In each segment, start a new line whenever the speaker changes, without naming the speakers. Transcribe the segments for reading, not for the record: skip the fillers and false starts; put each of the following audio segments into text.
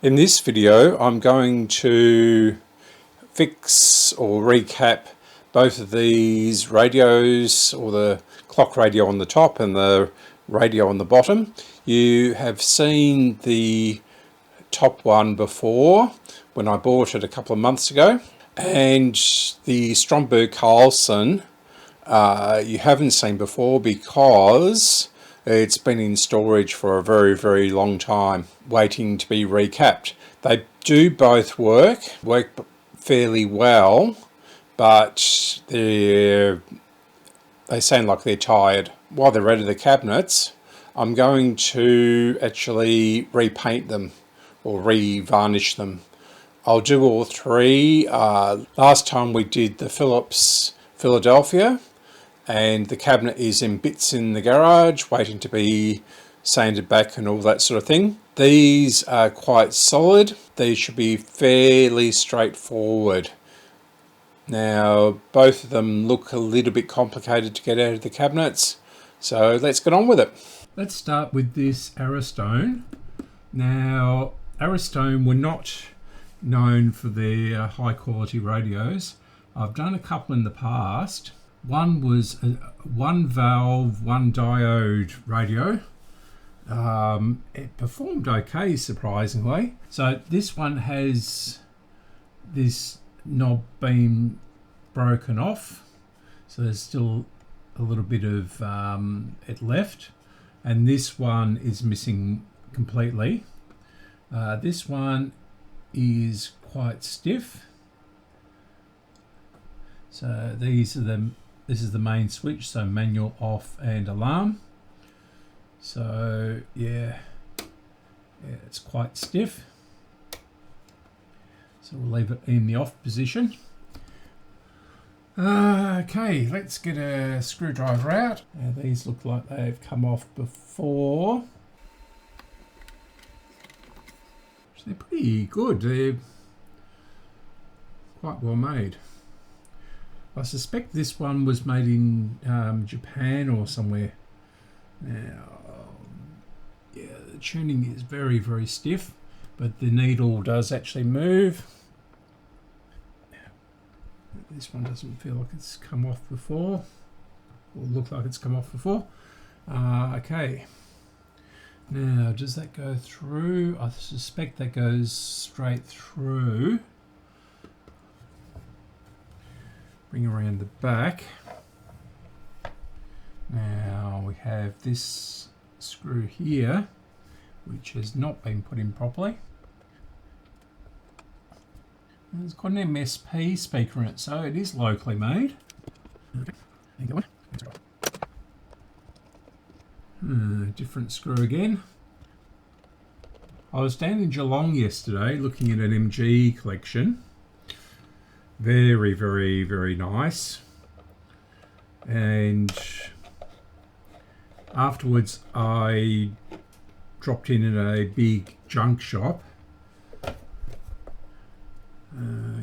In this video, I'm going to fix or recap both of these radios, or the clock radio on the top and the radio on the bottom. You have seen the top one before when I bought it a couple of months ago, and the Stromberg you haven't seen before because it's been in storage for a very long time, waiting to be recapped. They do both work fairly well, but they sound like they're tired. While they're out of the cabinets, I'm going to actually repaint them or re-varnish them. I'll do all three. Last time we did the Philips Philadelphia, and the cabinet is in bits in the garage waiting to be sanded back and all that sort of thing. These are quite solid. These should be fairly straightforward. Now both of them look a little bit complicated to get out of the cabinets, so let's get on with it. Let's start with this Aristone. Now Aristone were not known for their high quality radios. I've done a couple in the past. One was a one valve, one diode radio. It performed okay, surprisingly. So this one has this knob being broken off, so there's still a little bit of it left, and this one is missing completely. This one is quite stiff. So this is the main switch, so manual, off and alarm. So yeah, it's quite stiff. So we'll leave it in the off position. Okay, let's get a screwdriver out. These look like they've come off before. So they're pretty good. They're quite well made. I suspect this one was made in Japan or somewhere. Now, yeah, the tuning is very stiff, but the needle does actually move. This one doesn't feel like it's come off before, or look like it's come off before. Okay. Now, does that go through? I suspect that goes straight through. Bring around the back. Now we have this screw here, which has not been put in properly. And it's got an MSP speaker in it, so it is locally made. Okay, different screw again. I was down in Geelong yesterday looking at an MG collection. Very nice. And afterwards I dropped in at a big junk shop.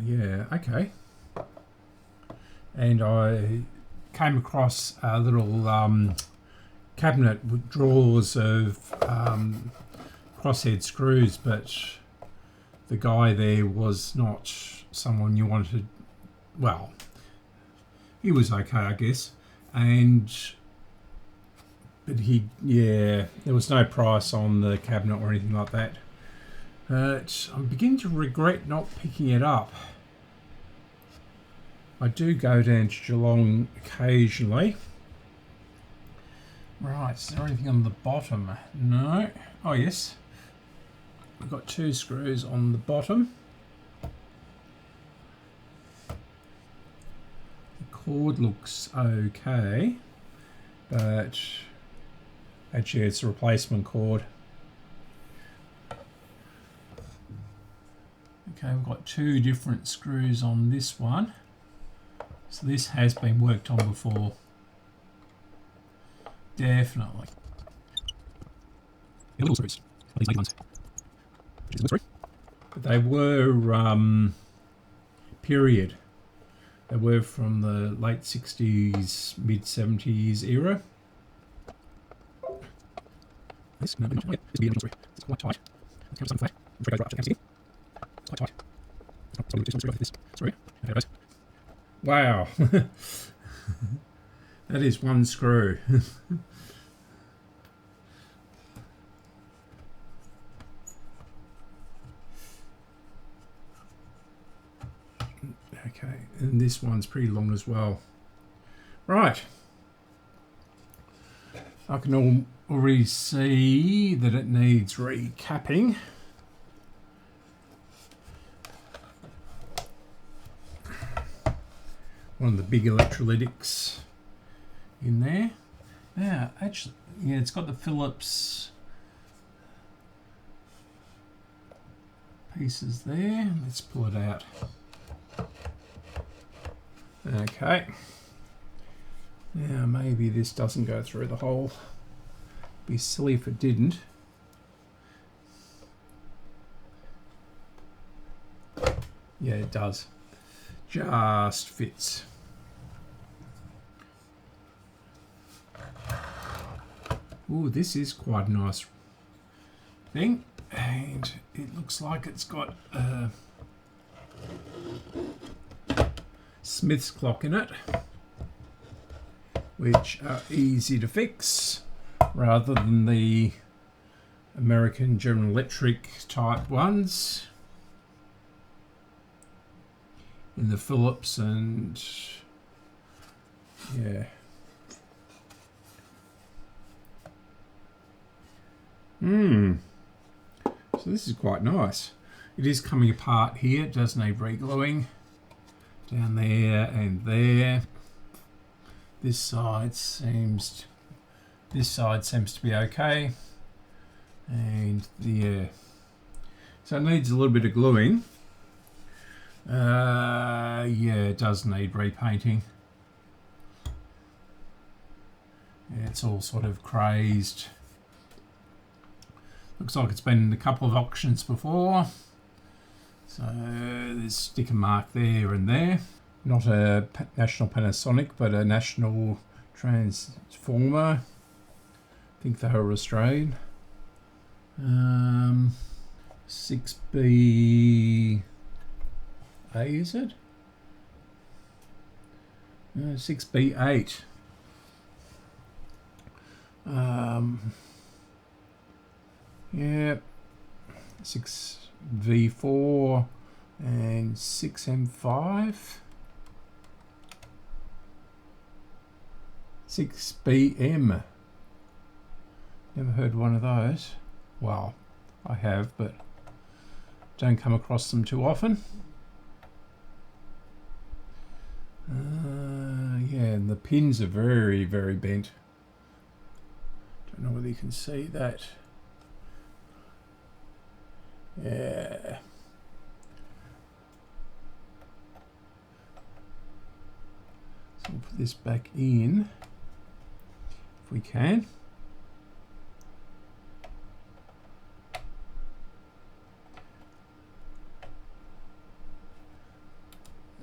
Yeah, okay. And I came across a little cabinet with drawers of crosshead screws, but the guy there was not someone you wanted. Well, he was okay, I guess, but there was no price on the cabinet or anything like that. But I'm beginning to regret not picking it up. I do go down to Geelong occasionally. Right, is there anything on the bottom? No. Oh yes, we've got two screws on the bottom. Cord looks okay, but actually it's a replacement cord. Okay, we've got two different screws on this one, so this has been worked on before, definitely. Little screws, these ones. But they were period. They were from the late 60s, mid 70s era. This will be it's quite tight. Let's have something flat. goes right up to the cam. It's quite tight. Oh, probably just unscrew this. Sorry. There it goes. Wow. That is one screw. Okay, and this one's pretty long as well. Right. I can already see that it needs recapping. One of the big electrolytics in there. Now, actually, yeah, it's got the Phillips pieces there. Let's pull it out. Okay. Now, maybe this doesn't go through the hole. Be silly if it didn't. Yeah, it does. Just fits. Oh, this is quite a nice thing, and it looks like it's got a Smith's clock in it, which are easy to fix rather than the American General Electric type ones in the Phillips, and yeah. So this is quite nice. It is coming apart here. It does need re-gluing down there and there. This side seems to be okay, and yeah, so it needs a little bit of gluing. Yeah, it does need repainting. Yeah, it's all sort of crazed. Looks like it's been in a couple of auctions before. So there's a sticker mark there and there. Not a national Panasonic, but a national transformer. I think they were Australian. 6B A, is it? 6B8. Yeah, 6V4 and 6M5. 6BM. Never heard one of those. Well, I have, but don't come across them too often. Yeah, and the pins are very, very bent. Don't know whether you can see that. Yeah. So we'll put this back in if we can.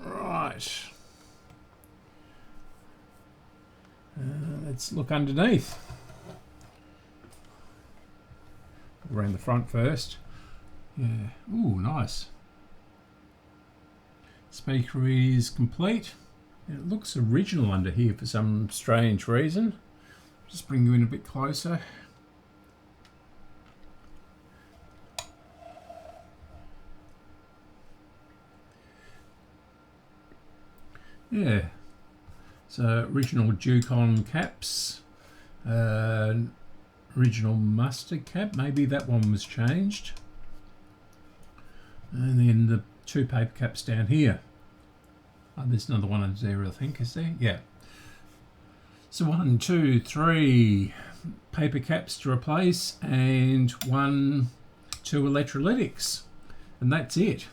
Right. Let's look underneath. Around the front first. Yeah. Ooh, nice. Speaker is complete. It looks original under here for some strange reason. Just bring you in a bit closer. Yeah. So original Ducon caps. Original mustard cap. Maybe that one was changed. And then the two paper caps down here. Oh, there's another one under there, I think, is there? Yeah. So 1, 2, 3 paper caps to replace, and 2 electrolytics. And that's it.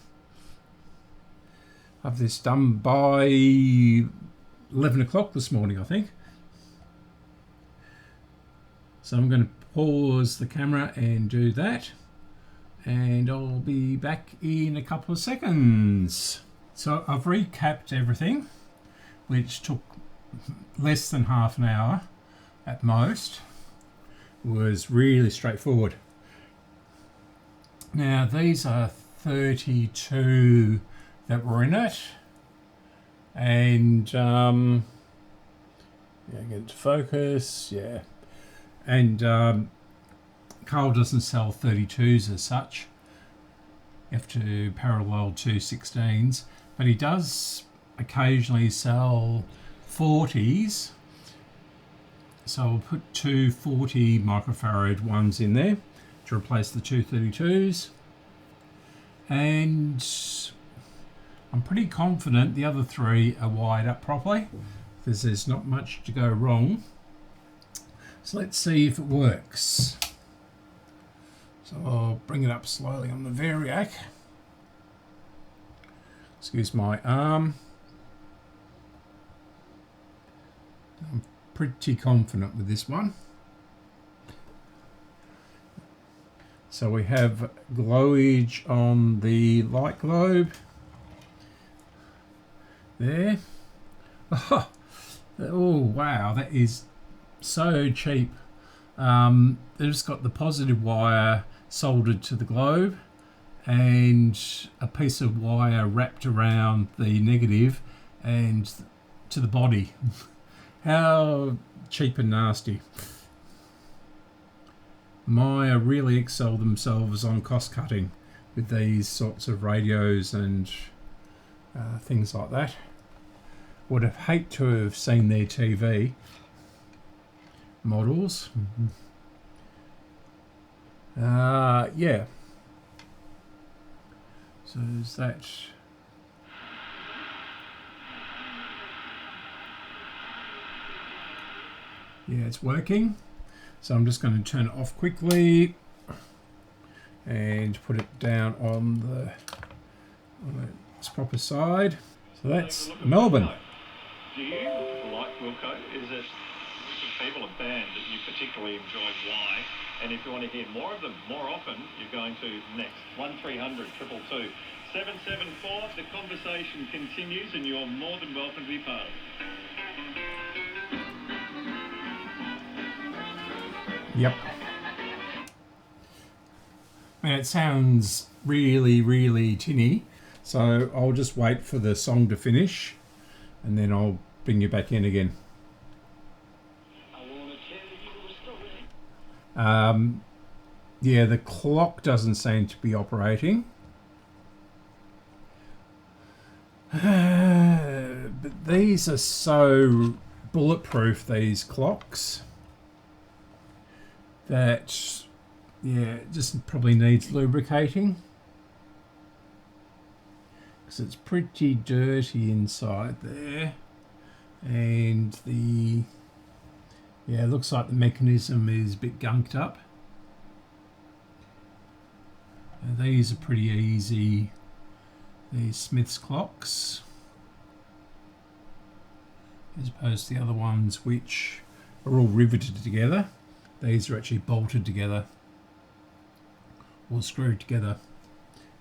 I have this done by 11 o'clock this morning, I think. So I'm going to pause the camera and do that. And I'll be back in a couple of seconds. So I've recapped everything, which took less than half an hour at most. It was really straightforward. Now these are 32 that were in it, and yeah, get it to focus, yeah, and Carl doesn't sell 32s as such. You have to parallel 216s, but he does occasionally sell 40s. So I'll put two 40 microfarad ones in there to replace the 232s. And I'm pretty confident the other three are wired up properly, because there's not much to go wrong. So let's see if it works. So I'll bring it up slowly on the Variac. Excuse my arm. I'm pretty confident with this one. So we have glowage on the light globe there. Oh wow, that is so cheap. They've just got the positive wire soldered to the globe and a piece of wire wrapped around the negative and to the body. How cheap and nasty. Maya really excel themselves on cost cutting with these sorts of radios and things like that. Would have hate to have seen their TV models. Yeah. So is that? Yeah, it's working. So I'm just going to turn it off quickly and put it down on its proper side. So that's Melbourne.
Do you like Wilco? Is it people, a band that you particularly enjoy? Why? And if you want to hear more of them more often, you're going to next 1300 222 774. The conversation continues, and you're more than welcome to be part of it.
Yep. And it sounds really, really tinny. So I'll just wait for the song to finish and then I'll bring you back in again. Yeah, the clock doesn't seem to be operating. But these are so bulletproof, these clocks, that yeah, it just probably needs lubricating because it's pretty dirty inside there, and the yeah, it looks like the mechanism is a bit gunked up. And these are pretty easy, these Smith's clocks, as opposed to the other ones which are all riveted together. These are actually bolted together or screwed together,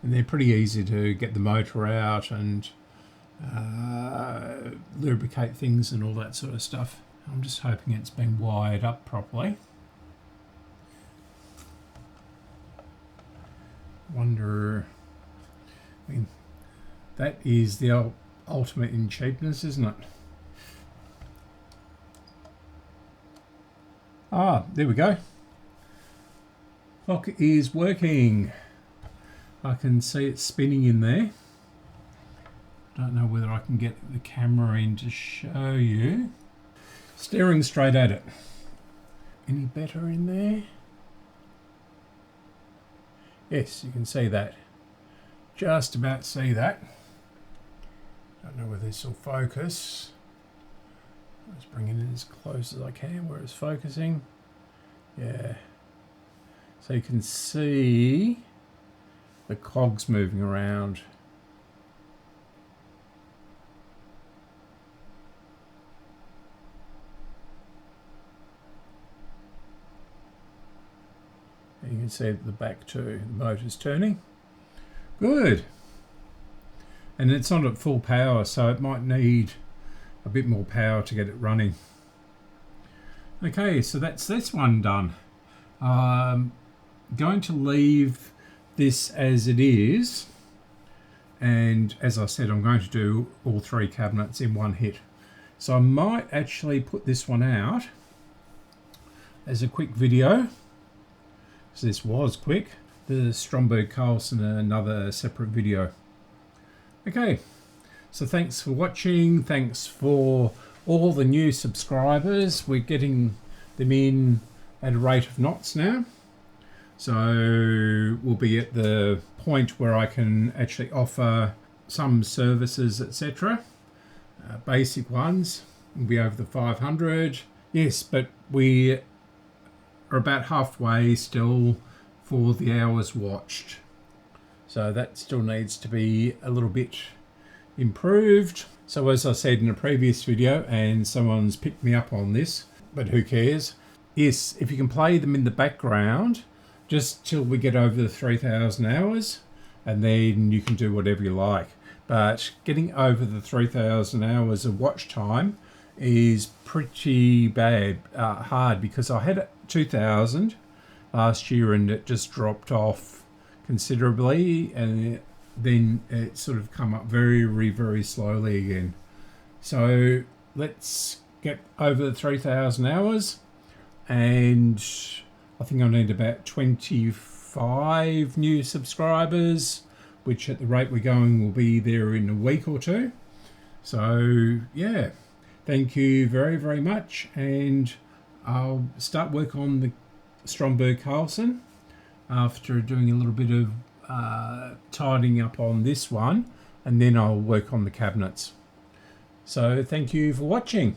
and they're pretty easy to get the motor out and lubricate things and all that sort of stuff. I'm just hoping it's been wired up properly. Wonder, I mean, that is the ultimate in cheapness, isn't it? Ah, there we go. Clock is working. I can see it spinning in there. Don't know whether I can get the camera in to show you. Staring straight at it. Any better in there? Yes, you can see that. Just about see that. Don't know whether this will focus. Let's bring it in as close as I can where it's focusing. Yeah. So you can see the cogs moving around. And you can see at the back too, the motor's turning. Good. And it's not at full power, so it might need a bit more power to get it running. Okay, so that's this one done. Going to leave this as it is, and as I said, I'm going to do all 3 cabinets in one hit. So I might actually put this one out as a quick video. So this was quick. The Stromberg Carlson, another separate video. Okay, so thanks for watching. Thanks for all the new subscribers. We're getting them in at a rate of knots now. So we'll be at the point where I can actually offer some services, etc. Basic ones will be over the 500. Yes, but we are about halfway still for the hours watched. So that still needs to be a little bit improved. So as I said in a previous video, and someone's picked me up on this, but who cares? Yes, if you can play them in the background just till we get over the 3,000 hours, and then you can do whatever you like. But getting over the 3,000 hours of watch time is pretty hard, because I had 2,000 last year and it just dropped off considerably, and then it sort of come up very slowly again. So let's get over the 3,000 hours, and I think I need about 25 new subscribers, which at the rate we're going will be there in a week or two. So yeah, thank you very much, and I'll start work on the Stromberg Carlson after doing a little bit of tidying up on this one, and then I'll work on the cabinets. So thank you for watching.